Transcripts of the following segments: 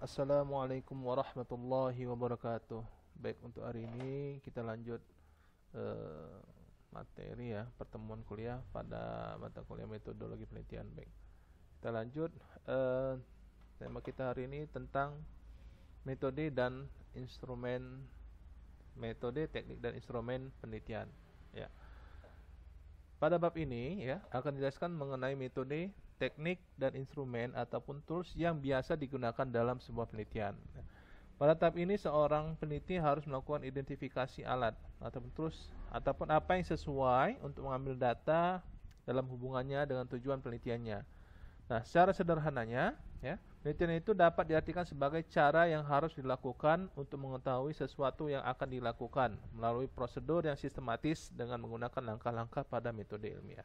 Assalamualaikum warahmatullahi wabarakatuh. Baik, untuk hari ini kita lanjut eh, materi ya, pertemuan kuliah pada mata kuliah metodologi penelitian. Baik, kita lanjut. eh, Tema kita hari ini tentang metode dan instrumen, metode, teknik dan instrumen penelitian. Ya, pada bab ini ya akan dijelaskan mengenai metode, teknik dan instrumen ataupun tools yang biasa digunakan dalam sebuah penelitian. Pada tahap ini seorang peneliti harus melakukan identifikasi alat ataupun tools ataupun apa yang sesuai untuk mengambil data dalam hubungannya dengan tujuan penelitiannya. Nah, secara sederhananya, ya, penelitian itu dapat diartikan sebagai cara yang harus dilakukan untuk mengetahui sesuatu yang akan dilakukan melalui prosedur yang sistematis dengan menggunakan langkah-langkah pada metode ilmiah.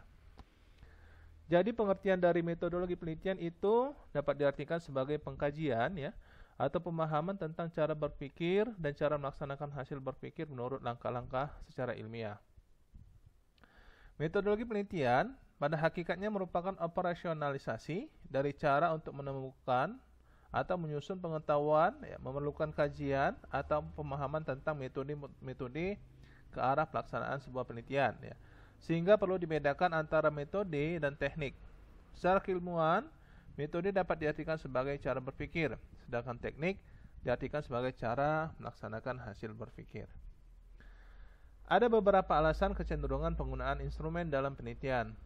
Jadi pengertian dari metodologi penelitian itu dapat diartikan sebagai pengkajian ya atau pemahaman tentang cara berpikir dan cara melaksanakan hasil berpikir menurut langkah-langkah secara ilmiah. Metodologi penelitian pada hakikatnya merupakan operasionalisasi dari cara untuk menemukan atau menyusun pengetahuan, ya, memerlukan kajian atau pemahaman tentang metode-metode ke arah pelaksanaan sebuah penelitian. Ya. Sehingga perlu dibedakan antara metode dan teknik. Secara keilmuan, metode dapat diartikan sebagai cara berpikir, sedangkan teknik diartikan sebagai cara melaksanakan hasil berpikir. Ada beberapa alasan kecenderungan penggunaan instrumen dalam penelitian,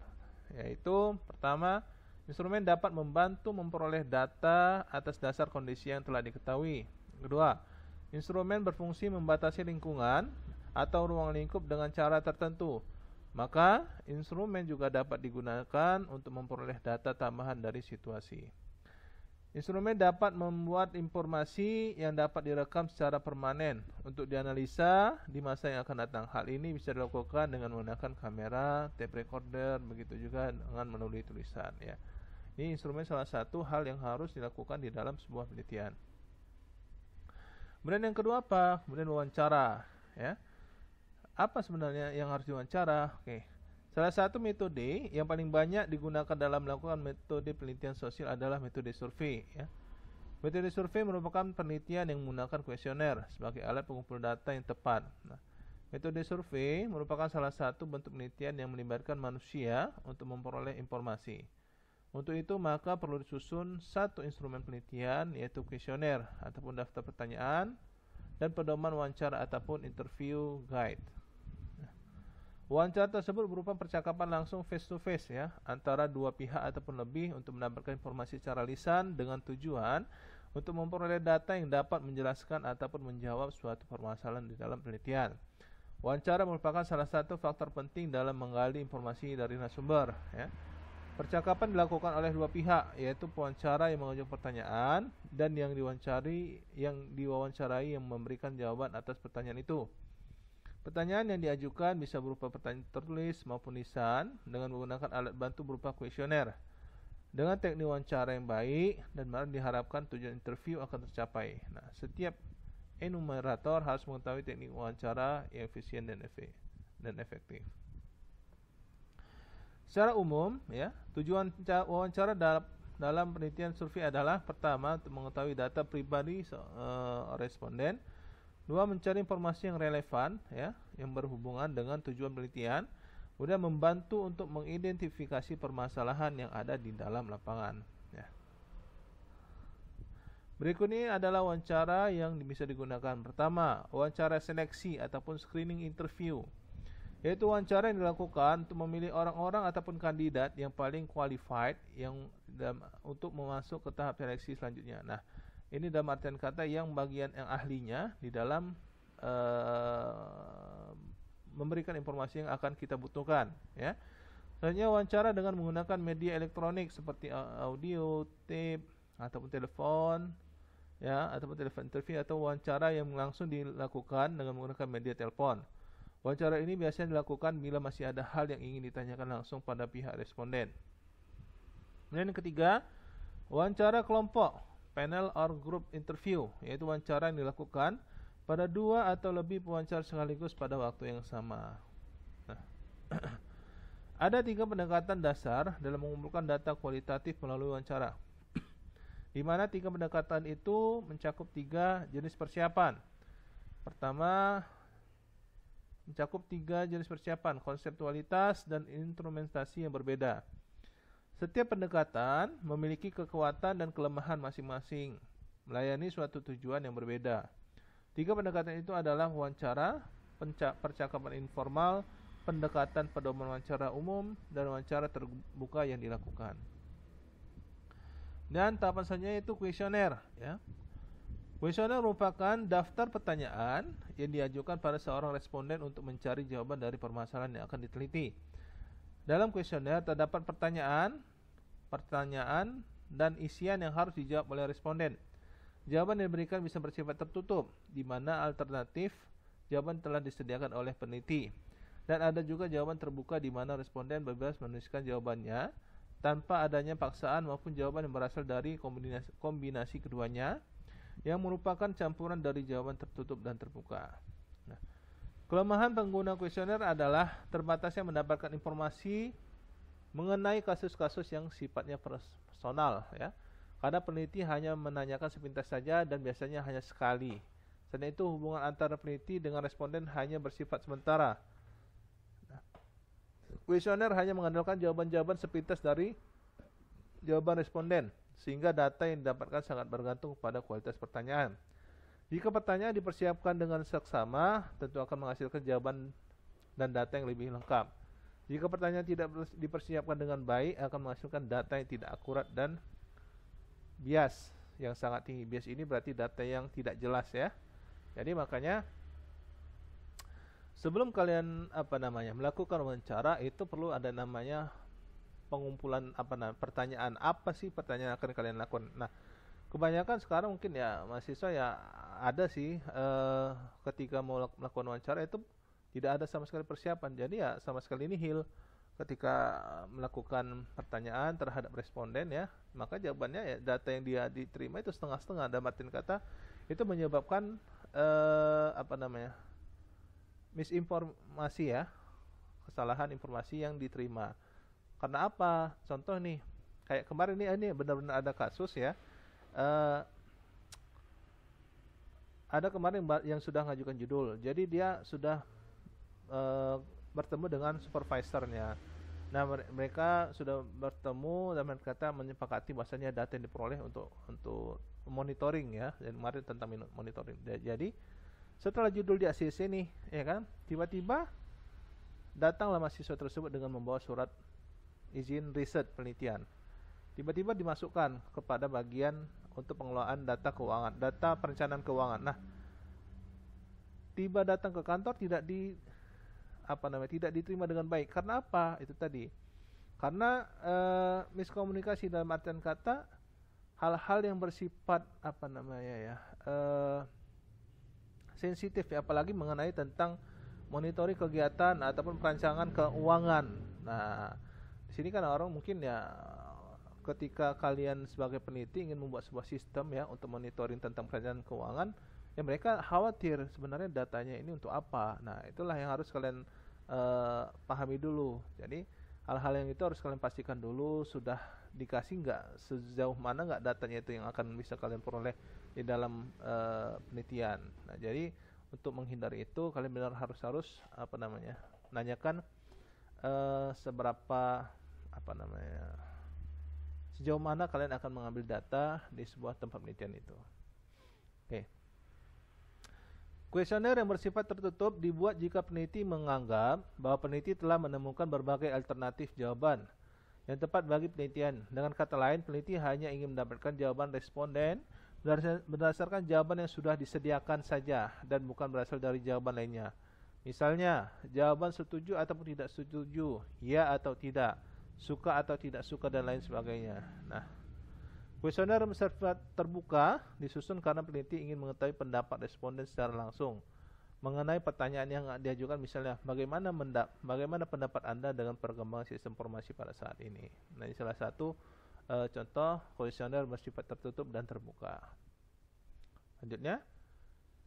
yaitu pertama, instrumen dapat membantu memperoleh data atas dasar kondisi yang telah diketahui. Kedua, instrumen berfungsi membatasi lingkungan atau ruang lingkup dengan cara tertentu. Maka, instrumen juga dapat digunakan untuk memperoleh data tambahan dari situasi. Instrumen dapat membuat informasi yang dapat direkam secara permanen untuk dianalisa di masa yang akan datang. Hal ini bisa dilakukan dengan menggunakan kamera, tape recorder, begitu juga dengan menulis tulisan. Ya. Ini instrumen salah satu hal yang harus dilakukan di dalam sebuah penelitian. Kemudian yang kedua apa? Kemudian wawancara. Ya. Apa sebenarnya yang harus diwawancara? Oke. Salah satu metode yang paling banyak digunakan dalam melakukan metode penelitian sosial adalah metode survei. Ya. Metode survei merupakan penelitian yang menggunakan kuesioner sebagai alat pengumpul data yang tepat. Nah, metode survei merupakan salah satu bentuk penelitian yang melibatkan manusia untuk memperoleh informasi. Untuk itu maka perlu disusun satu instrumen penelitian yaitu kuesioner ataupun daftar pertanyaan dan pedoman wawancara ataupun interview guide. Wawancara tersebut berupa percakapan langsung face to face ya antara dua pihak ataupun lebih untuk mendapatkan informasi secara lisan dengan tujuan untuk memperoleh data yang dapat menjelaskan ataupun menjawab suatu permasalahan di dalam penelitian. Wawancara merupakan salah satu faktor penting dalam menggali informasi dari narasumber ya. Percakapan dilakukan oleh dua pihak yaitu pewawancara yang mengajukan pertanyaan dan yang diwawancarai yang memberikan jawaban atas pertanyaan itu. Pertanyaan yang diajukan bisa berupa pertanyaan tertulis maupun lisan dengan menggunakan alat bantu berupa kuesioner. Dengan teknik wawancara yang baik dan diharapkan tujuan interview akan tercapai. Nah, setiap enumerator harus mengetahui teknik wawancara yang efisien dan efektif. Secara umum, ya, tujuan wawancara dalam penelitian survei adalah pertama untuk mengetahui data pribadi responden. Dua, mencari informasi yang relevan ya, yang berhubungan dengan tujuan penelitian. Kemudian membantu untuk mengidentifikasi permasalahan yang ada di dalam lapangan ya. Berikut ini adalah wawancara yang bisa digunakan. Pertama, wawancara seleksi ataupun screening interview, yaitu wawancara yang dilakukan untuk memilih orang-orang ataupun kandidat yang paling qualified untuk masuk ke tahap seleksi selanjutnya. Nah, ini dalam artian kata yang bagian yang ahlinya di dalam memberikan informasi yang akan kita butuhkan ya. Selanjutnya wawancara dengan menggunakan media elektronik seperti audio, tape ataupun telepon ya, ataupun telepon interview atau wawancara yang langsung dilakukan dengan menggunakan media telepon. Wawancara ini biasanya dilakukan bila masih ada hal yang ingin ditanyakan langsung pada pihak responden. Kemudian yang ketiga, wawancara kelompok, panel or group interview, yaitu wawancara yang dilakukan pada dua atau lebih pewawancara sekaligus pada waktu yang sama. Nah, ada tiga pendekatan dasar dalam mengumpulkan data kualitatif melalui wawancara. di mana 3 pendekatan itu mencakup 3 jenis persiapan. Pertama, mencakup 3 jenis persiapan, konseptualitas dan instrumentasi yang berbeda. Setiap pendekatan memiliki kekuatan dan kelemahan masing-masing, melayani suatu tujuan yang berbeda. 3 pendekatan itu adalah wawancara, percakapan informal, pendekatan pedoman wawancara umum, dan wawancara terbuka yang dilakukan. Dan tahapan selanjutnya itu kuesioner, ya. Kuesioner merupakan daftar pertanyaan yang diajukan pada seorang responden untuk mencari jawaban dari permasalahan yang akan diteliti. Dalam kuesioner terdapat pertanyaan dan isian yang harus dijawab oleh responden. Jawaban yang diberikan bisa bersifat tertutup, di mana alternatif jawaban telah disediakan oleh peneliti. Dan ada juga jawaban terbuka di mana responden bebas menuliskan jawabannya tanpa adanya paksaan maupun jawaban yang berasal dari kombinasi keduanya yang merupakan campuran dari jawaban tertutup dan terbuka. Nah, kelemahan pengguna kuesioner adalah terbatasnya mendapatkan informasi mengenai kasus-kasus yang sifatnya personal, ya. Karena peneliti hanya menanyakan sepintas saja dan biasanya hanya sekali. Selain itu, hubungan antara peneliti dengan responden hanya bersifat sementara. Kuesioner hanya mengandalkan jawaban-jawaban sepintas dari jawaban responden, sehingga data yang didapatkan sangat bergantung pada kualitas pertanyaan. Jika pertanyaan dipersiapkan dengan seksama, tentu akan menghasilkan jawaban dan data yang lebih lengkap. Jika pertanyaan tidak dipersiapkan dengan baik, akan menghasilkan data yang tidak akurat dan bias yang sangat tinggi. Bias ini berarti data yang tidak jelas, ya. Jadi makanya sebelum kalian melakukan wawancara, itu perlu ada namanya pengumpulan pertanyaan. Apa sih pertanyaan yang akan kalian lakukan? Nah, kebanyakan sekarang mungkin ya mahasiswa ya ada sih ketika mau melakukan wawancara itu tidak ada sama sekali persiapan. Jadi ya sama sekali nihil ketika melakukan pertanyaan terhadap responden, ya. Maka jawabannya ya data yang dia diterima itu setengah-setengah. Dalam artian kata itu menyebabkan misinformasi, ya, kesalahan informasi yang diterima. Karena apa? Contoh nih, kayak kemarin ini benar-benar ada kasus, ya. Ada kemarin yang sudah mengajukan judul. Jadi dia sudah bertemu dengan supervisornya. Nah, mereka sudah bertemu dan mereka menyepakati bahasanya data yang diperoleh untuk monitoring, ya. Dan kemarin tentang monitoring. Jadi setelah judul di ACC nih, ya kan, tiba-tiba datanglah mahasiswa tersebut dengan membawa surat izin riset penelitian. Tiba-tiba dimasukkan kepada bagian untuk pengelolaan data keuangan, data perencanaan keuangan. Nah, tiba datang ke kantor tidak diterima dengan baik. Karena apa? Itu tadi. Karena miskomunikasi dalam artian kata hal-hal yang bersifat sensitif, ya, apalagi mengenai tentang monitoring kegiatan ataupun perancangan keuangan. Nah, di sini kan orang mungkin ya ketika kalian sebagai peneliti ingin membuat sebuah sistem, ya, untuk monitoring tentang perancangan keuangan, ya mereka khawatir sebenarnya datanya ini untuk apa. Nah, itulah yang harus kalian pahami dulu. Jadi hal-hal yang itu harus kalian pastikan dulu sudah dikasih nggak, sejauh mana nggak datanya itu yang akan bisa kalian peroleh di dalam penelitian. Nah, jadi untuk menghindari itu kalian benar harus nanyakan sejauh mana kalian akan mengambil data di sebuah tempat penelitian itu. Oke. Kuesioner yang bersifat tertutup dibuat jika peneliti menganggap bahwa peneliti telah menemukan berbagai alternatif jawaban yang tepat bagi penelitian. Dengan kata lain, peneliti hanya ingin mendapatkan jawaban responden berdasarkan jawaban yang sudah disediakan saja dan bukan berasal dari jawaban lainnya. Misalnya, jawaban setuju ataupun tidak setuju, ya atau tidak, suka atau tidak suka, dan lain sebagainya. Nah, kuesioner bersifat terbuka disusun karena peneliti ingin mengetahui pendapat responden secara langsung mengenai pertanyaan yang diajukan. Misalnya, bagaimana pendapat Anda dengan perkembangan sistem informasi pada saat ini? Nah, ini salah satu contoh kuesioner bersifat tertutup dan terbuka. Lanjutnya,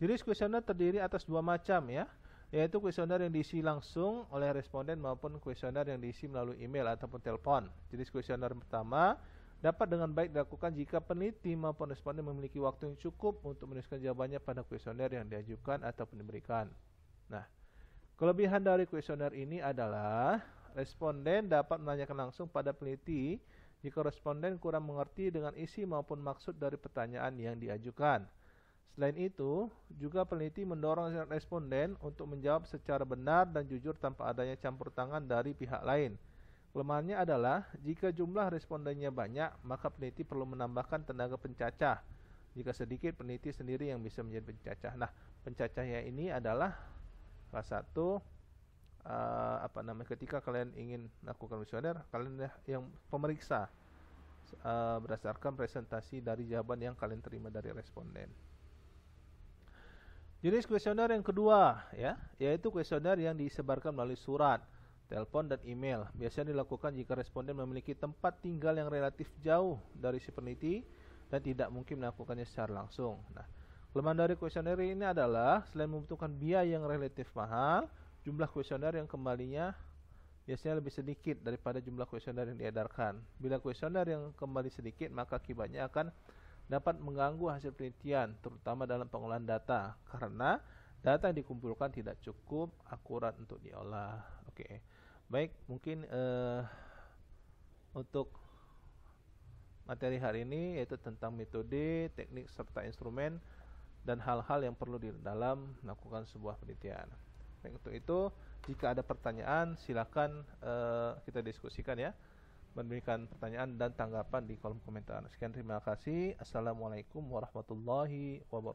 jenis kuesioner terdiri atas 2 macam, ya, yaitu kuesioner yang diisi langsung oleh responden maupun kuesioner yang diisi melalui email ataupun telepon. Jenis kuesioner pertama dapat dengan baik dilakukan jika peneliti maupun responden memiliki waktu yang cukup untuk menuliskan jawabannya pada kuesioner yang diajukan ataupun diberikan. Nah, kelebihan dari kuesioner ini adalah responden dapat menanyakan langsung pada peneliti jika responden kurang mengerti dengan isi maupun maksud dari pertanyaan yang diajukan. Selain itu, juga peneliti mendorong responden untuk menjawab secara benar dan jujur tanpa adanya campur tangan dari pihak lain. Kelemahannya adalah, jika jumlah respondennya banyak, maka peneliti perlu menambahkan tenaga pencacah. Jika sedikit, peneliti sendiri yang bisa menjadi pencacah. Nah, pencacahnya ini adalah salah satu ketika kalian ingin melakukan kuesioner, kalian yang pemeriksa berdasarkan presentasi dari jawaban yang kalian terima dari responden. Jenis kuesioner yang kedua, yaitu kuesioner yang disebarkan melalui surat, telepon, dan email. Biasanya dilakukan jika responden memiliki tempat tinggal yang relatif jauh dari si peneliti dan tidak mungkin melakukannya secara langsung. Nah, kelemahan dari kuesioner ini adalah selain membutuhkan biaya yang relatif mahal, jumlah kuesioner yang kembalinya biasanya lebih sedikit daripada jumlah kuesioner yang diedarkan. Bila kuesioner yang kembali sedikit, maka akibatnya akan dapat mengganggu hasil penelitian, terutama dalam pengolahan data, karena data yang dikumpulkan tidak cukup akurat untuk diolah. Oke. Baik, mungkin untuk materi hari ini yaitu tentang metode, teknik, serta instrumen dan hal-hal yang perlu di dalam melakukan sebuah penelitian. Baik, untuk itu, jika ada pertanyaan, silakan kita diskusikan ya. Memberikan pertanyaan dan tanggapan di kolom komentar. Sekian, terima kasih. Assalamualaikum warahmatullahi wabarakatuh.